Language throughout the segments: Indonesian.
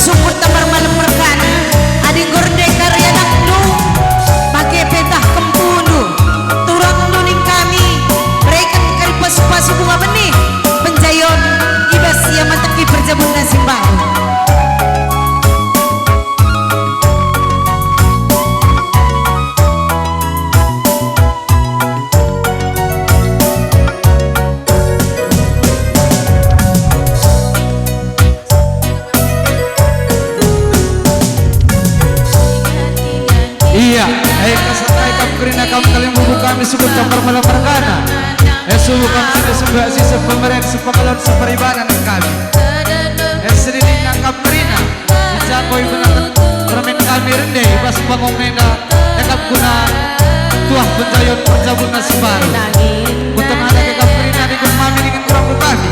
Sumur tamar malam merkana ading gordek karya naknu pakai petah kempunu turang nuning kami berikan kali pasu-pasu bunga benih penjayon ibas yang mataki berjabun nasib baru. Iya, kasatai kam kerina kam kalian bubu kami sebut kamar malam perkana. Subuh kami sudah sebelah sisa pemerintah sepakalon seperibanan kami. Sedini nakam kerina, dicakoi benar permen kami rendai bas bangun nena, ekam guna tuah penjayon perjabun nasi baru. Untuk ada ke kam kerina di kami dengan kurang berbagi.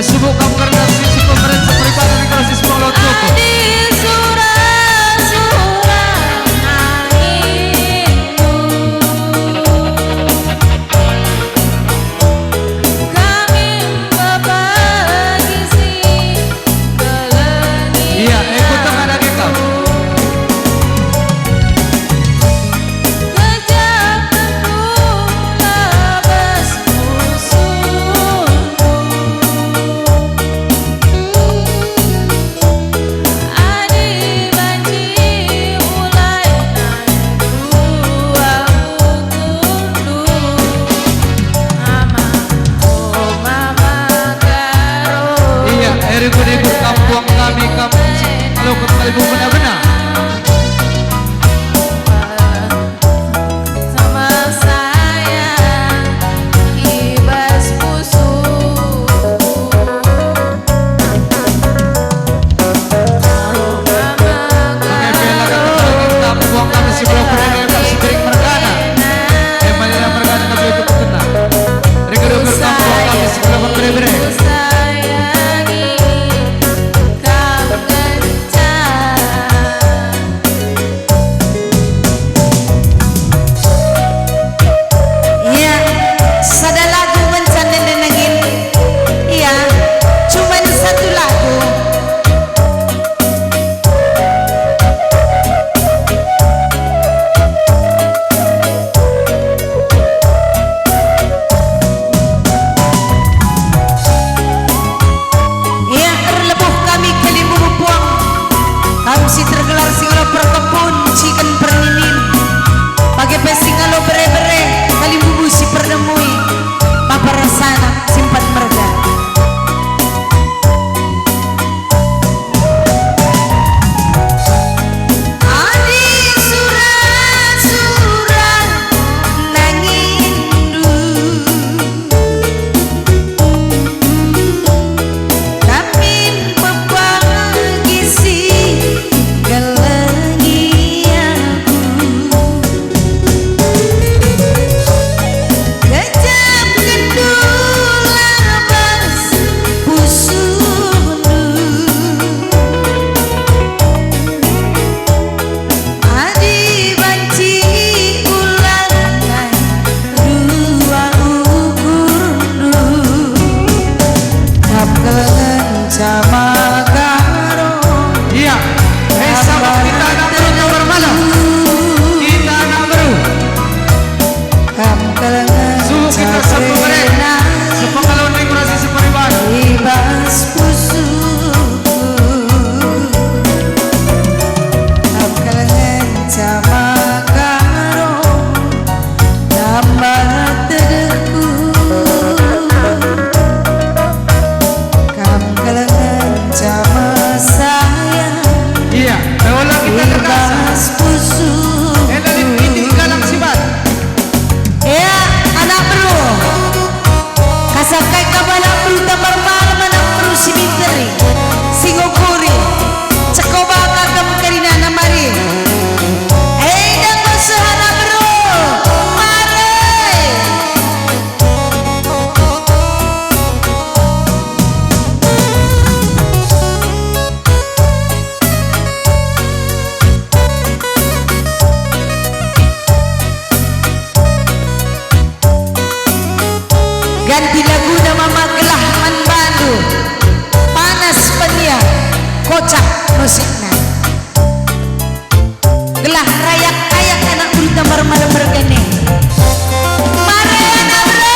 Subuh kamu karena sisi pemerintah peribadi di kelas semua lo tuh. Kalau kembali benar-benar si tergelar singalo perkebun cikan perninin pakai pesingalo bere-bere kali bubu si perdemui papa rasana simpan merga adi surat-surat nangindu kamin pepagi si galengi aku kejap kedulabas pusundu adi banci ulangan dua ukurdu kapkelengan camagaro Iya. Sahabat kita anak baru nomor malam. Kita anak baru. kapkelengan Suhu kita satu merek. Sepengalaman dekorasi seperibadi. ibas pusuku kapkelengan camagaro tambah teguhku kapkelengan cama sayang Iya. Teolah kita terkasa. ibas pusuku Enalit ini galang sibat. ya anak bro kasakai kabalang bro tambar malam anak bro si minteri singokuri cekoba kakam karina namari dan masahana bro mare ganti lagu nama magelah man bandu panas penia kocak musiknya gelah rayak ayak anak bulu tambar malam bergene mare anak bro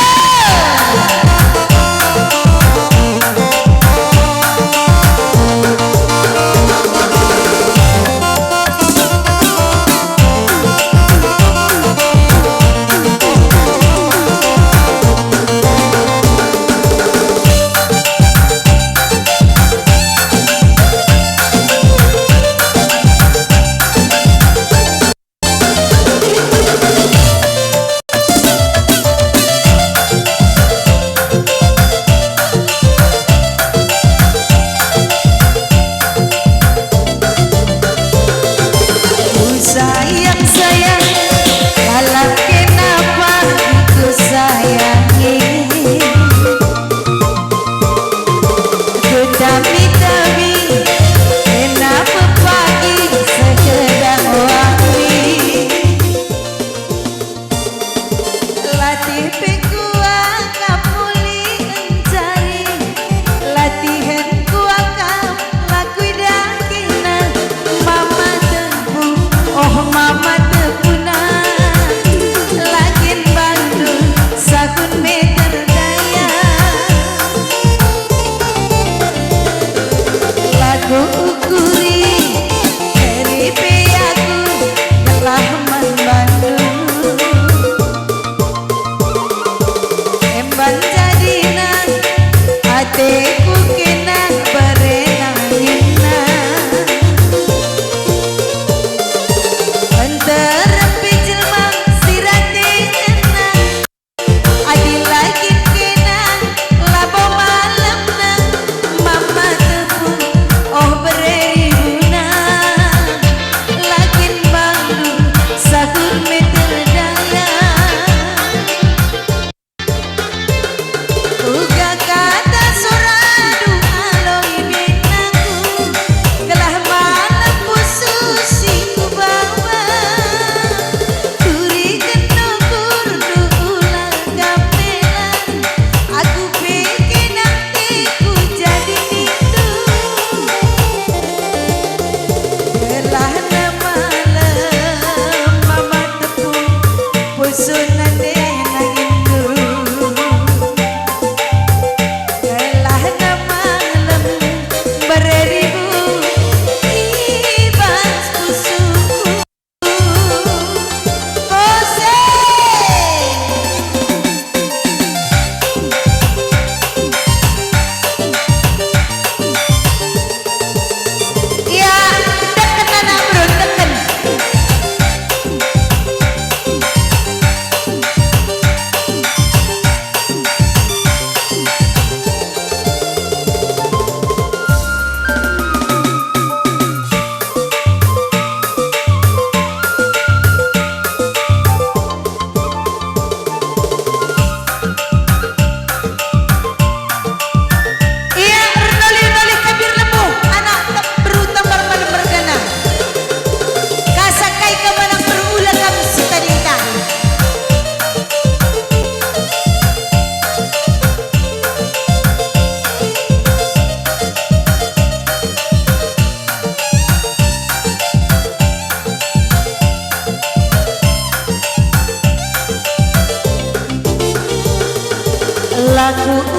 aku